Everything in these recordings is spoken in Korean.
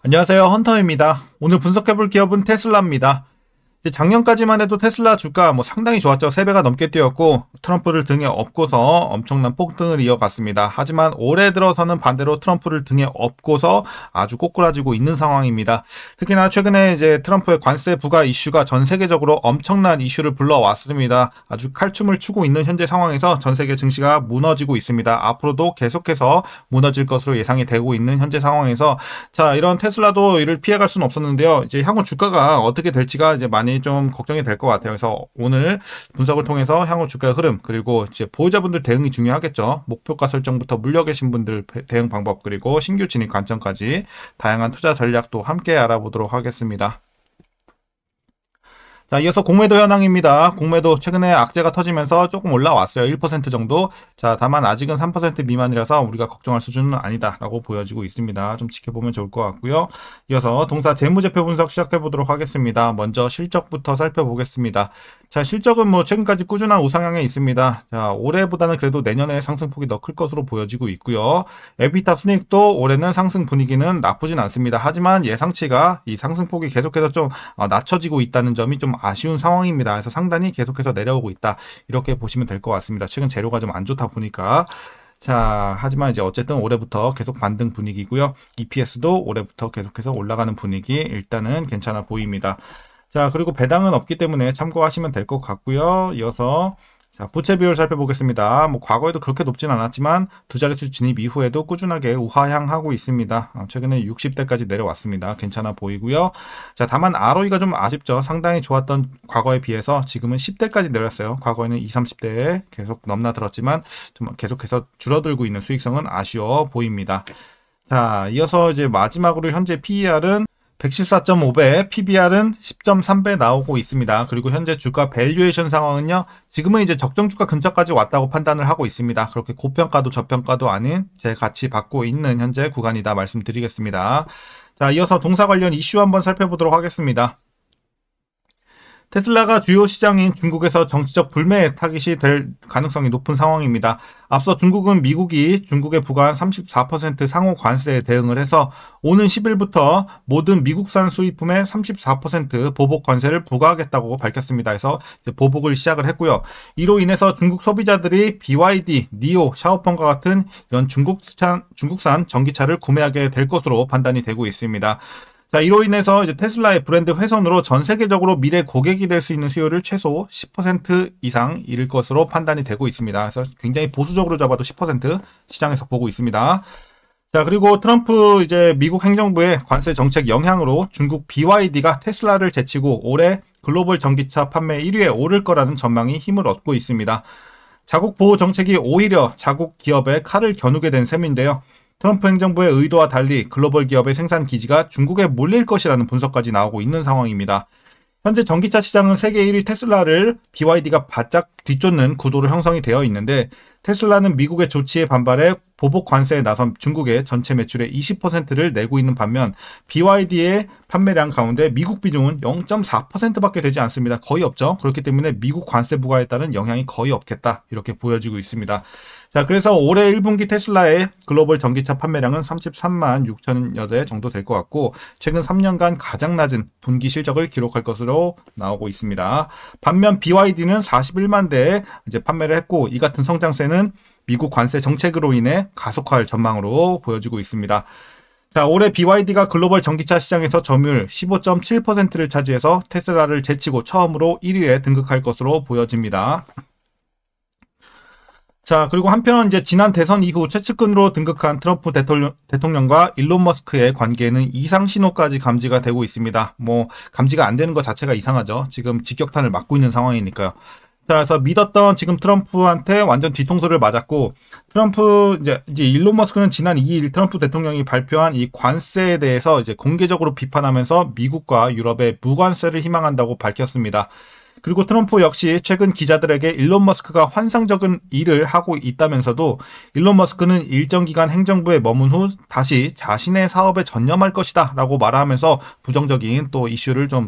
안녕하세요. 헌터입니다. 오늘 분석해볼 기업은 테슬라입니다. 이제 작년까지만 해도 테슬라 주가 상당히 좋았죠. 3배가 넘게 뛰었고 트럼프를 등에 업고서 엄청난 폭등을 이어갔습니다. 하지만 올해 들어서는 반대로 트럼프를 등에 업고서 아주 꼬꾸라지고 있는 상황입니다. 특히나 최근에 이제 트럼프의 관세 부과 이슈가 전 세계적으로 엄청난 이슈를 불러왔습니다. 아주 칼춤을 추고 있는 현재 상황에서 전 세계 증시가 무너지고 있습니다. 앞으로도 계속해서 무너질 것으로 예상이 되고 있는 현재 상황에서 자, 이런 테슬라도 이를 피해갈 수는 없었는데요. 이제 향후 주가가 어떻게 될지가 이제 많이 좀 걱정이 될 것 같아요. 그래서 오늘 분석을 통해서 향후 주가의 흐름, 그리고 이제 보유자분들 대응이 중요하겠죠. 목표가 설정부터 물려 계신 분들 대응 방법, 그리고 신규 진입 관점까지 다양한 투자 전략도 함께 알아보도록 하겠습니다. 자, 이어서 공매도 현황입니다. 공매도 최근에 악재가 터지면서 조금 올라왔어요. 1% 정도. 자, 다만 아직은 3% 미만이라서 우리가 걱정할 수준은 아니다라고 보여지고 있습니다. 좀 지켜보면 좋을 것 같고요. 이어서 동사 재무제표 분석 시작해 보도록 하겠습니다. 먼저 실적부터 살펴보겠습니다. 자, 실적은 최근까지 꾸준한 우상향에 있습니다. 자, 올해보다는 그래도 내년에 상승폭이 더 클 것으로 보여지고 있고요. 에비타 순이익도 올해는 상승 분위기는 나쁘진 않습니다. 하지만 예상치가 이 상승폭이 계속해서 좀 낮춰지고 있다는 점이 좀 아쉬운 상황입니다. 그래서 상단이 계속해서 내려오고 있다. 이렇게 보시면 될 것 같습니다. 최근 재료가 좀 안 좋다 보니까. 자, 하지만 이제 어쨌든 올해부터 계속 반등 분위기고요. EPS도 올해부터 계속해서 올라가는 분위기 일단은 괜찮아 보입니다. 자, 그리고 배당은 없기 때문에 참고하시면 될 것 같고요. 이어서 자, 부채 비율 살펴보겠습니다. 과거에도 그렇게 높진 않았지만 두 자릿수 진입 이후에도 꾸준하게 우하향하고 있습니다. 최근에 60대까지 내려왔습니다. 괜찮아 보이고요. 자, 다만 ROE가 좀 아쉽죠. 상당히 좋았던 과거에 비해서 지금은 10대까지 내렸어요. 과거에는 20, 30대에 계속 넘나들었지만 좀 계속해서 줄어들고 있는 수익성은 아쉬워 보입니다. 자, 이어서 이제 마지막으로 현재 PER은 114.5배, PBR은 10.3배 나오고 있습니다. 그리고 현재 주가 밸류에이션 상황은요, 지금은 이제 적정 주가 근처까지 왔다고 판단을 하고 있습니다. 그렇게 고평가도 저평가도 아닌 제 가치 받고 있는 현재 구간이다 말씀드리겠습니다. 자, 이어서 동사 관련 이슈 한번 살펴보도록 하겠습니다. 테슬라가 주요 시장인 중국에서 정치적 불매 타깃이 될 가능성이 높은 상황입니다. 앞서 중국은 미국이 중국에 부과한 34% 상호 관세에 대응을 해서 오는 10일부터 모든 미국산 수입품에 34% 보복 관세를 부과하겠다고 밝혔습니다. 그래서 이제 보복을 시작을 했고요. 이로 인해서 중국 소비자들이 BYD, 니오, 샤오펑과 같은 이런 중국산 전기차를 구매하게 될 것으로 판단이 되고 있습니다. 자, 이로 인해서 이제 테슬라의 브랜드 훼손으로 전 세계적으로 미래 고객이 될 수 있는 수요를 최소 10% 이상 잃을 것으로 판단이 되고 있습니다. 그래서 굉장히 보수적으로 잡아도 10% 시장에서 보고 있습니다. 자, 그리고 트럼프 이제 미국 행정부의 관세 정책 영향으로 중국 BYD가 테슬라를 제치고 올해 글로벌 전기차 판매 1위에 오를 거라는 전망이 힘을 얻고 있습니다. 자국 보호 정책이 오히려 자국 기업에 칼을 겨누게 된 셈인데요. 트럼프 행정부의 의도와 달리 글로벌 기업의 생산 기지가 중국에 몰릴 것이라는 분석까지 나오고 있는 상황입니다. 현재 전기차 시장은 세계 1위 테슬라를 BYD가 바짝 뒤쫓는 구도로 형성이 되어 있는데, 테슬라는 미국의 조치에 반발해 보복 관세에 나선 중국의 전체 매출의 20%를 내고 있는 반면 BYD의 판매량 가운데 미국 비중은 0.4%밖에 되지 않습니다. 거의 없죠. 그렇기 때문에 미국 관세 부과에 따른 영향이 거의 없겠다, 이렇게 보여지고 있습니다. 자, 그래서 올해 1분기 테슬라의 글로벌 전기차 판매량은 33만 6천여 대 정도 될 것 같고, 최근 3년간 가장 낮은 분기 실적을 기록할 것으로 나오고 있습니다. 반면 BYD는 41만 대에 이제 판매를 했고, 이 같은 성장세는 미국 관세 정책으로 인해 가속화할 전망으로 보여지고 있습니다. 자, 올해 BYD가 글로벌 전기차 시장에서 점유율 15.7%를 차지해서 테슬라를 제치고 처음으로 1위에 등극할 것으로 보여집니다. 자, 그리고 한편 이제 지난 대선 이후 최측근으로 등극한 트럼프 대통령과 일론 머스크의 관계에는 이상 신호까지 감지가 되고 있습니다. 감지가 안 되는 것 자체가 이상하죠. 지금 직격탄을 맞고 있는 상황이니까요. 자, 그래서 믿었던 지금 트럼프한테 완전 뒤통수를 맞았고, 이제 일론 머스크는 지난 2일 트럼프 대통령이 발표한 이 관세에 대해서 이제 공개적으로 비판하면서 미국과 유럽의 무관세를 희망한다고 밝혔습니다. 그리고 트럼프 역시 최근 기자들에게 일론 머스크가 환상적인 일을 하고 있다면서도 일론 머스크는 일정 기간 행정부에 머문 후 다시 자신의 사업에 전념할 것이다 라고 말하면서 부정적인 또 이슈를 좀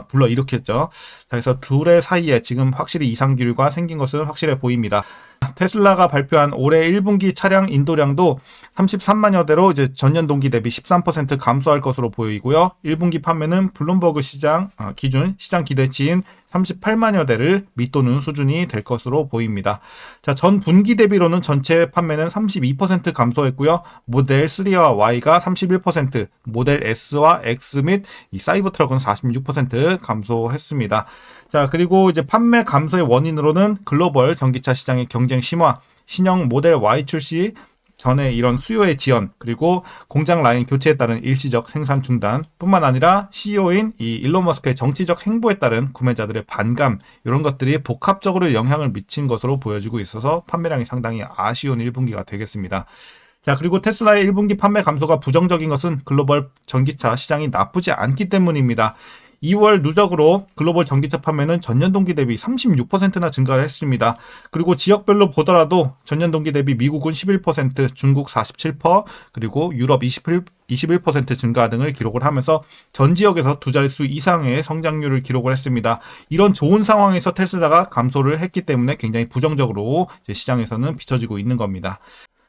불러일으켰죠. 그래서 둘의 사이에 지금 확실히 이상기류가 생긴 것은 확실해 보입니다. 테슬라가 발표한 올해 1분기 차량 인도량도 33만여 대로 이제 전년 동기 대비 13% 감소할 것으로 보이고요. 1분기 판매는 블룸버그 기준 시장 기대치인 38만여 대를 밑도는 수준이 될 것으로 보입니다. 자, 전 분기 대비로는 전체 판매는 32% 감소했고요. 모델 3와 Y가 31%, 모델 S와 X 및 이 사이버 트럭은 46% 감소했습니다. 자, 그리고 이제 판매 감소의 원인으로는 글로벌 전기차 시장의 경쟁 심화, 신형 모델 Y 출시 전에 이런 수요의 지연, 그리고 공장 라인 교체에 따른 일시적 생산 중단 뿐만 아니라 CEO인 이 일론 머스크의 정치적 행보에 따른 구매자들의 반감, 이런 것들이 복합적으로 영향을 미친 것으로 보여지고 있어서 판매량이 상당히 아쉬운 1분기가 되겠습니다. 자, 그리고 테슬라의 1분기 판매 감소가 부정적인 것은 글로벌 전기차 시장이 나쁘지 않기 때문입니다. 2월 누적으로 글로벌 전기차 판매는 전년 동기 대비 36%나 증가를 했습니다. 그리고 지역별로 보더라도 전년 동기 대비 미국은 11%, 중국 47%, 그리고 유럽 21% 증가 등을 기록을 하면서 전 지역에서 두 자릿수 이상의 성장률을 기록을 했습니다. 이런 좋은 상황에서 테슬라가 감소를 했기 때문에 굉장히 부정적으로 이제 시장에서는 비춰지고 있는 겁니다.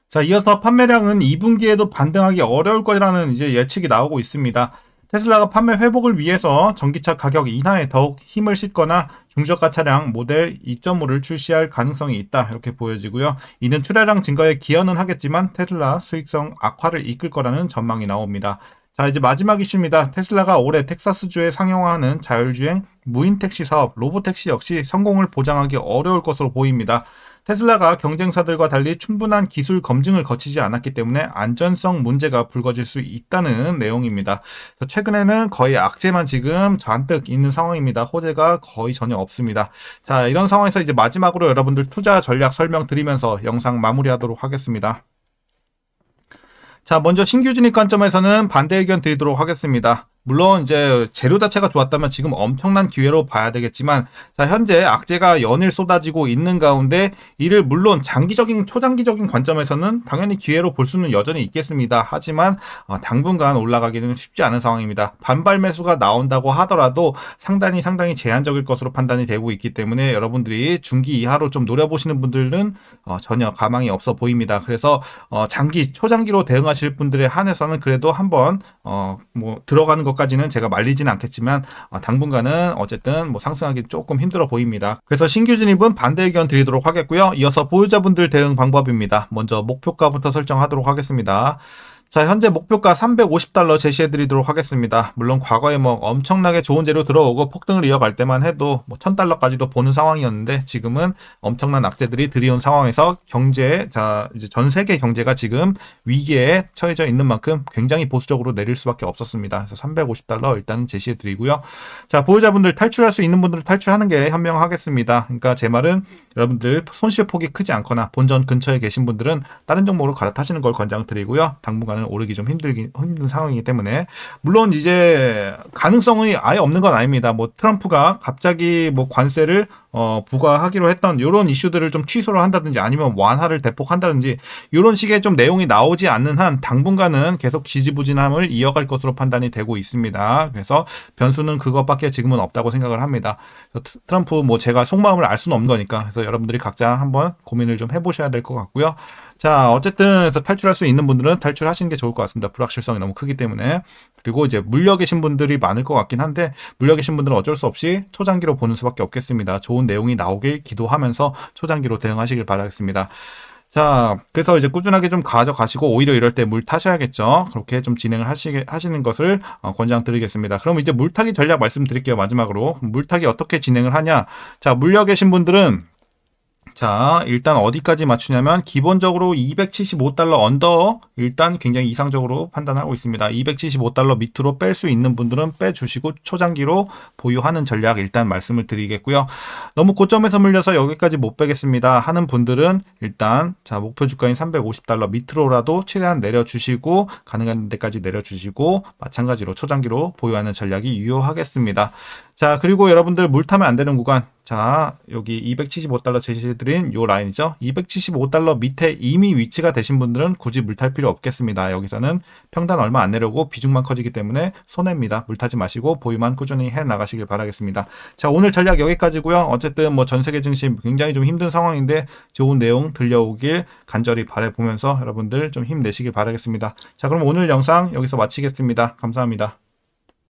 자, 이어서 판매량은 2분기에도 반등하기 어려울 거라는 이제 예측이 나오고 있습니다. 테슬라가 판매 회복을 위해서 전기차 가격 인하에 더욱 힘을 싣거나 중저가 차량 모델 2.5를 출시할 가능성이 있다, 이렇게 보여지고요. 이는 출하량 증가에 기여는 하겠지만 테슬라 수익성 악화를 이끌 거라는 전망이 나옵니다. 자, 이제 마지막 이슈입니다. 테슬라가 올해 텍사스주에 상용화하는 자율주행 무인 택시 사업 로보택시 역시 성공을 보장하기 어려울 것으로 보입니다. 테슬라가 경쟁사들과 달리 충분한 기술 검증을 거치지 않았기 때문에 안전성 문제가 불거질 수 있다는 내용입니다. 최근에는 거의 악재만 지금 잔뜩 있는 상황입니다. 호재가 거의 전혀 없습니다. 자, 이런 상황에서 이제 마지막으로 여러분들 투자 전략 설명드리면서 영상 마무리하도록 하겠습니다. 자, 먼저 신규 진입 관점에서는 반대 의견 드리도록 하겠습니다. 물론 이제 재료 자체가 좋았다면 지금 엄청난 기회로 봐야 되겠지만, 자, 현재 악재가 연일 쏟아지고 있는 가운데 이를 물론 초장기적인 관점에서는 당연히 기회로 볼 수는 여전히 있겠습니다. 하지만 당분간 올라가기는 쉽지 않은 상황입니다. 반발 매수가 나온다고 하더라도 상당히 제한적일 것으로 판단이 되고 있기 때문에 여러분들이 중기 이하로 좀 노려보시는 분들은 전혀 가망이 없어 보입니다. 그래서 초장기로 대응하실 분들에 한해서는 그래도 한번 들어가는 것까지는 제가 말리지는 않겠지만 당분간은 어쨌든 상승하기 조금 힘들어 보입니다. 그래서 신규 진입은 반대 의견 드리도록 하겠고요. 이어서 보유자분들 대응 방법입니다. 먼저 목표가부터 설정하도록 하겠습니다. 자, 현재 목표가 $350 제시해드리도록 하겠습니다. 물론 과거에 엄청나게 좋은 재료 들어오고 폭등을 이어갈 때만 해도 $1000까지도 보는 상황이었는데, 지금은 엄청난 악재들이 들이온 상황에서 이제 전 세계 경제가 지금 위기에 처해져 있는 만큼 굉장히 보수적으로 내릴 수밖에 없었습니다. 그래서 $350 일단 제시해드리고요. 자, 보유자분들 탈출할 수 있는 분들은 탈출하는 게 현명하겠습니다. 그러니까 제 말은 여러분들 손실 폭이 크지 않거나 본전 근처에 계신 분들은 다른 종목으로 갈아타시는 걸 권장드리고요. 당분간은 오르기 좀 힘든 상황이기 때문에, 물론 이제 가능성이 아예 없는 건 아닙니다. 트럼프가 갑자기 관세를 부과하기로 했던 이런 이슈들을 좀 취소를 한다든지 아니면 완화를 대폭 한다든지 이런 식의 좀 내용이 나오지 않는 한 당분간은 계속 지지부진함을 이어갈 것으로 판단이 되고 있습니다. 그래서 변수는 그것밖에 지금은 없다고 생각을 합니다. 트럼프 제가 속마음을 알 수는 없는 거니까, 그래서 여러분들이 각자 한번 고민을 좀 해보셔야 될 것 같고요. 자, 어쨌든 탈출할 수 있는 분들은 탈출하시는 게 좋을 것 같습니다. 불확실성이 너무 크기 때문에. 그리고 이제 물려 계신 분들이 많을 것 같긴 한데, 물려 계신 분들은 어쩔 수 없이 초장기로 보는 수밖에 없겠습니다. 좋은 내용이 나오길 기도하면서 초장기로 대응하시길 바라겠습니다. 자, 그래서 이제 꾸준하게 좀 가져가시고 오히려 이럴 때 물 타셔야겠죠. 그렇게 좀 진행을 하시는 것을 권장드리겠습니다. 그럼 이제 물타기 전략 말씀드릴게요. 마지막으로 물타기 어떻게 진행을 하냐. 자, 물려 계신 분들은 자, 일단 어디까지 맞추냐면 기본적으로 $275 언더 일단 굉장히 이상적으로 판단하고 있습니다. $275 밑으로 뺄 수 있는 분들은 빼주시고 초장기로 보유하는 전략 일단 말씀을 드리겠고요. 너무 고점에서 물려서 여기까지 못 빼겠습니다 하는 분들은 일단 목표 주가인 $350 밑으로라도 최대한 내려주시고 가능한 데까지 내려주시고 마찬가지로 초장기로 보유하는 전략이 유효하겠습니다. 자, 그리고 여러분들 물 타면 안 되는 구간, 자, 여기 275달러 제시해드린 요 라인이죠. 275달러 밑에 이미 위치가 되신 분들은 굳이 물 탈 필요 없겠습니다. 여기서는 평단 얼마 안 내려고 비중만 커지기 때문에 손해입니다. 물 타지 마시고 보유만 꾸준히 해 나가시길 바라겠습니다. 자, 오늘 전략 여기까지고요. 어쨌든 뭐 전 세계 증시 굉장히 좀 힘든 상황인데 좋은 내용 들려오길 간절히 바라보면서 여러분들 좀 힘내시길 바라겠습니다. 자, 그럼 오늘 영상 여기서 마치겠습니다. 감사합니다.